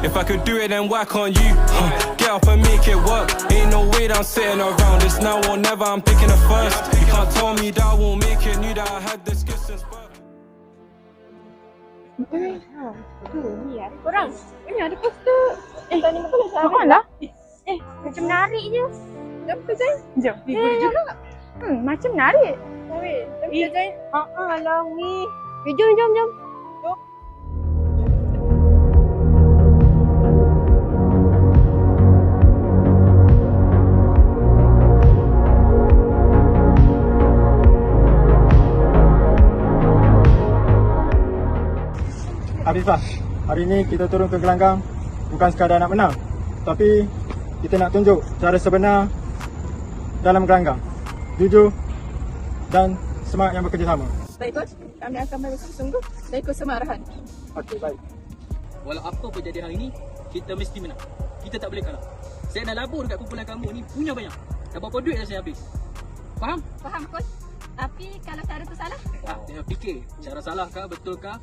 If I could do it, then why can't you? Get up and make it work. Ain't no way that I'm sitting around. It's now or never, I'm picking it first. You can't tell me that I won't make it. Knew that I had the skills since birth. Korang, ini ada poster. Tani makan sahabat lah. Macam menarik je. Jom ke Jai? Jom. Boleh juga. Macam menarik. Weh, jom ke Jai? Alah, weh. Jom. Arifah, hari ni kita turun ke gelanggang bukan sekadar nak menang, tapi kita nak tunjuk cara sebenar dalam gelanggang. Jujur dan semangat yang bekerjasama. Baik Coach, kami akan bersungguh-sungguh dan ikut semua arahan. Okey, baik. Walau apa pun jadi hari ni, kita mesti menang. Kita tak boleh kalah. Saya dah labur dekat kumpulan kamu ni, punya banyak. Dah berapa duit dah saya habis. Faham? Faham Coach. Tapi kalau cara tu salah? Tengah fikir, cara salah kah, betul kah?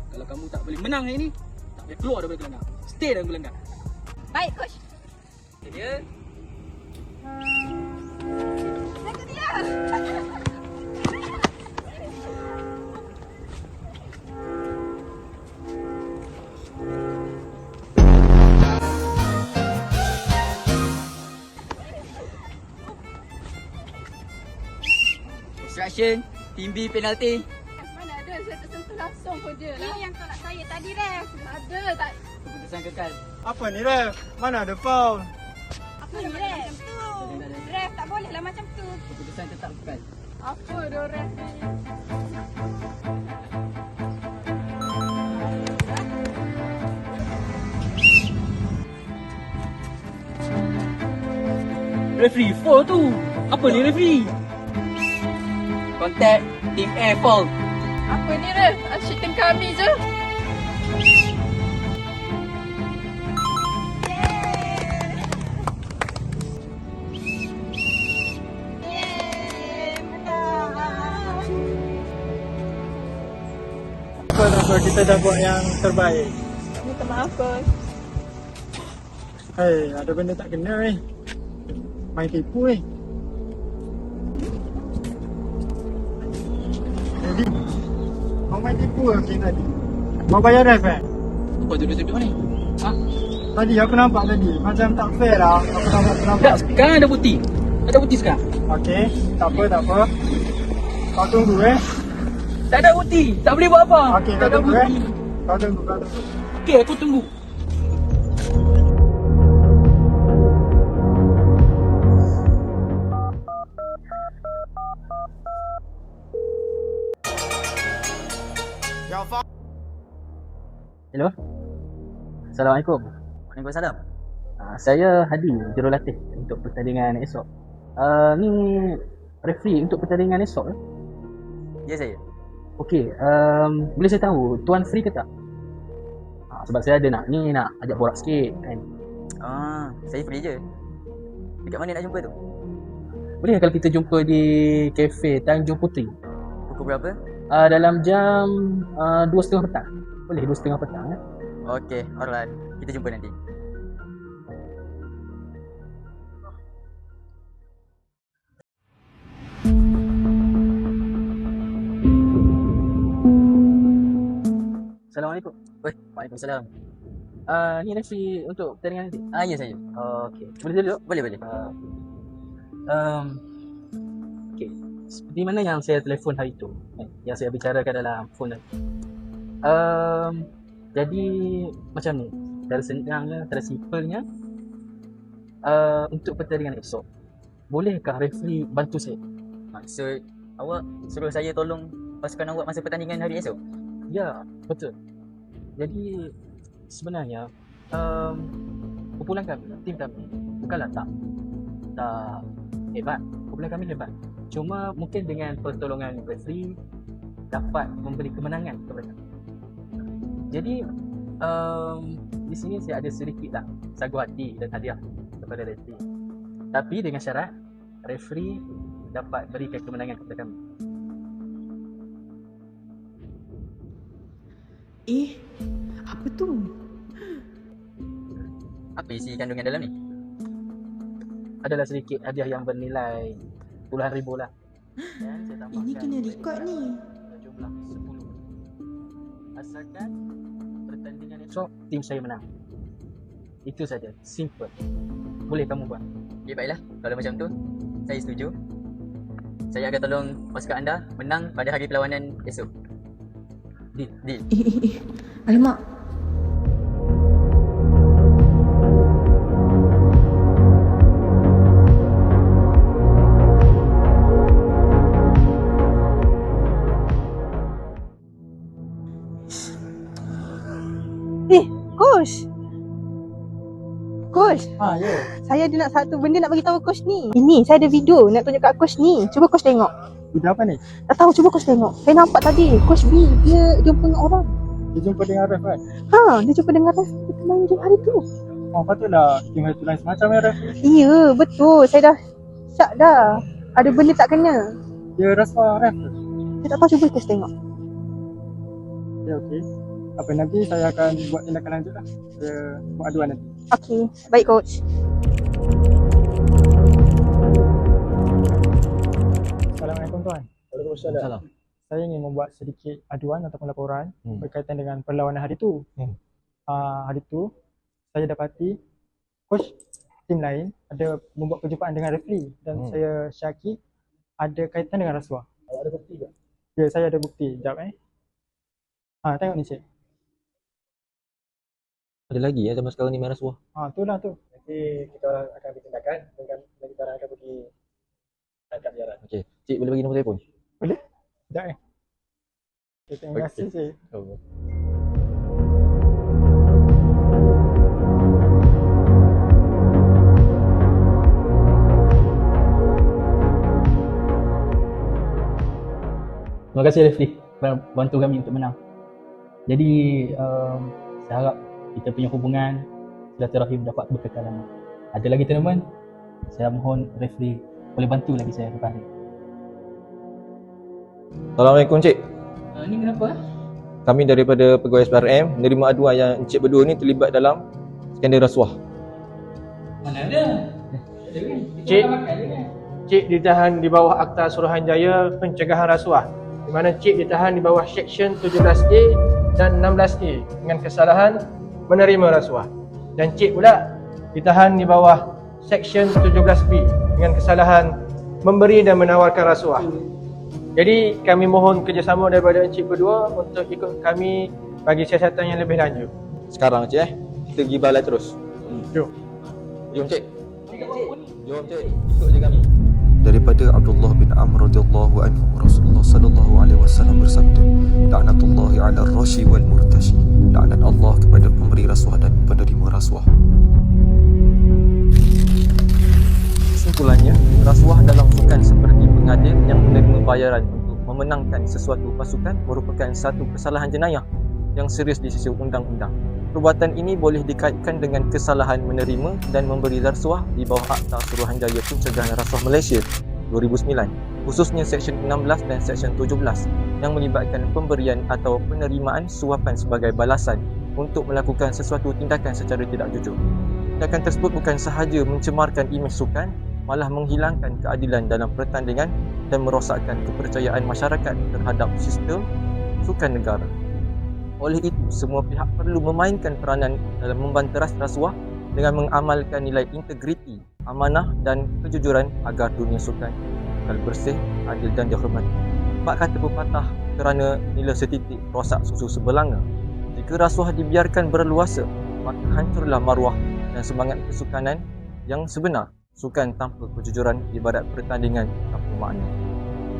Kalau kamu tak boleh menang hari ni, tak boleh keluar daripada gelanggang. Stay dalam gelanggang. Baik Coach. Dia. Itu dia. Instruction, team B penalty. Mana ada, saya tersentuh langsung pun dia lah. Ini yang tolak saya tadi Ref. Ada tak? Keputusan kekal. Apa ni, Ref? Mana ada foul? Apa ni Ref? Ref tak boleh lah macam tu. Keputusan tetap kekal. Apa dia Ref ni? Referee, foul tu. Apa ni referee? Contact team A foul. Apa ni Ref? Asyik kami je. Apa kita dah buat yang terbaik. Minta maaf Coach. Hei, ada benda tak kena ni. Main tipu ni. Jadi, kau main tipu ke macam tadi? Kau bayar ref Apa duduk-duduk ni? Ha? Tadi aku nampak tadi, macam tak fair lah. Aku nampak. Tak, sekarang ada bukti. Ada bukti sekarang. Okey, tak apa. Kau tunggu Tak ada bukti. Tak boleh buat apa. Okey, tak kau ada tunggu bukti. Kau tunggu. Okey, aku tunggu. Hello. Assalamualaikum. Waalaikumsalam. Saya Hadi, jurulatih untuk pertandingan esok. Ni referee untuk pertandingan esok. Ya, saya. Okey, boleh saya tahu tuan free ke tak? Sebab saya ada nak ajak borak sikit kan. Saya free je. Dekat mana nak jumpa tu? Boleh kalau kita jumpa di kafe Tanjung Puteri Pukul berapa? dalam jam 2:30 petang. Boleh 2:30 petang ya? Okey, alright. Kita jumpa nanti. Assalamualaikum. Waalaikumsalam. Ni referee untuk pertandingan nanti. Ya, saya. Okey. Boleh duduk? Boleh. Okey. Seperti mana yang saya telefon hari itu, yang saya bicarakan dalam phone tadi. Jadi macam ni, cara senangnya, cara simpelnya, untuk pertandingan esok, bolehkah referee bantu saya? Maksud awak suruh saya tolong pasukan awak masa pertandingan hari esok? Ya, betul. Jadi sebenarnya kumpulan kami, tim kami bukanlah tak hebat. Kumpulan kami hebat. Cuma mungkin dengan pertolongan referee dapat memberi kemenangan kepada kami. Jadi di sini saya ada sedikit sagu hati dan hadiah kepada referee. Tapi dengan syarat referee dapat berikan kemenangan kepada kami. Apa tu? Apa isi kandungan dalam ni? Adalah sedikit hadiah yang bernilai puluhan ribu lah. Dan saya tambahkan Ini kena record ni. jumlah 10. Asalkan pertandingan esok tim saya menang. Itu saja, simple. Boleh kamu buat. Okay, baiklah. Kalau macam tu, saya setuju. Saya akan tolong pasukan anda menang pada hari perlawanan esok. Deal. Alamak. Coach. Coach, Ya. saya ada nak satu benda nak bagi tahu coach ni. Ini saya ada video nak tunjuk kat coach ni. Cuba coach tengok. Video apa ni? Tak tahu, cuba coach tengok. Saya nampak tadi coach B dia jumpa dengan orang. Dia jumpa dengan Ref kan? Dia jumpa dengan Ref kita main game hari tu. Oh, patutlah tim hari tu lain semacam ya Ref. Iya, betul. Saya dah syak dah. Ada benda tak kena. Dia rasuah Ref. Saya tak tahu, cuba coach tengok. Okey. Apa nanti saya akan buat tindakan lanjut lah. Saya buat aduan nanti. Okey, baik coach. Assalamualaikum tuan. Waalaikumsalam. Saya ingin membuat sedikit aduan ataupun laporan berkaitan dengan perlawanan hari tu. Hari tu saya dapati coach tim lain ada membuat perjumpaan dengan referee dan saya syaki ada kaitan dengan rasuah. Ada bukti ke? Ya, saya ada bukti. Sekejap tengok ni cik. Ada lagi ya zaman sekarang ni main rasuah. Itulah tu. Nanti kita akan ambil tindakan dan kita akan pergi tangkap dia. Okey. Cik boleh bagi nombor telefon? Boleh? Sekejap Okay, terima kasih cik. Oh. Terima kasih referee kerana bantu kami untuk menang. Jadi saya harap kita punya hubungan silaturahim dapat berkekal lama. Ada lagi tournament, saya mohon referee boleh bantu lagi saya lepas ni. Assalamualaikum cik. Ni kenapa? Kami daripada pegawai SPRM menerima aduan yang encik berdua ni terlibat dalam skandal rasuah. Mana ada? Cik, Cik ditahan di bawah Akta Suruhanjaya Pencegahan Rasuah, di mana Cik ditahan di bawah Seksyen 17A dan 16A dengan kesalahan menerima rasuah. Dan Cik pula ditahan di bawah Seksyen 17B dengan kesalahan memberi dan menawarkan rasuah. Jadi kami mohon kerjasama daripada encik berdua untuk ikut kami bagi siasatan yang lebih lanjut. Sekarang cik kita pergi balai terus. Jom. Jom cik. Jom cik, ikut je kami. Daripada Abdullah bin Amr radhiyallahu anhu, Rasulullah sallallahu alaihi wasallam bersabda, "La'natullahi 'alal rashi wal murtashi." Laknat Allah kepada pemberi rasuah dan penerima rasuah. Kesimpulannya, rasuah dalam sukan seperti pengadil yang menerima bayaran untuk memenangkan sesuatu pasukan merupakan satu kesalahan jenayah yang serius di sisi undang-undang. Perbuatan ini boleh dikaitkan dengan kesalahan menerima dan memberi rasuah di bawah Akta Suruhanjaya Pencegahan Rasuah Malaysia 2009, khususnya Seksyen 16 dan Seksyen 17 yang melibatkan pemberian atau penerimaan suapan sebagai balasan untuk melakukan sesuatu tindakan secara tidak jujur. Tindakan tersebut bukan sahaja mencemarkan imej sukan, malah menghilangkan keadilan dalam pertandingan dan merosakkan kepercayaan masyarakat terhadap sistem sukan negara. Oleh itu, semua pihak perlu memainkan peranan dalam membanteras rasuah dengan mengamalkan nilai integriti, amanah dan kejujuran agar dunia sukan kekal bersih, adil dan dihormati. Bak kata pepatah, kerana nila setitik rosak susu sebelanga. Jika rasuah dibiarkan berleluasa, maka hancurlah maruah dan semangat kesukanan yang sebenar. Sukan tanpa kejujuran ibarat pertandingan tanpa makna.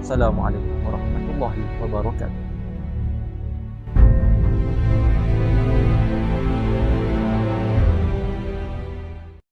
Assalamualaikum warahmatullahi wabarakatuh.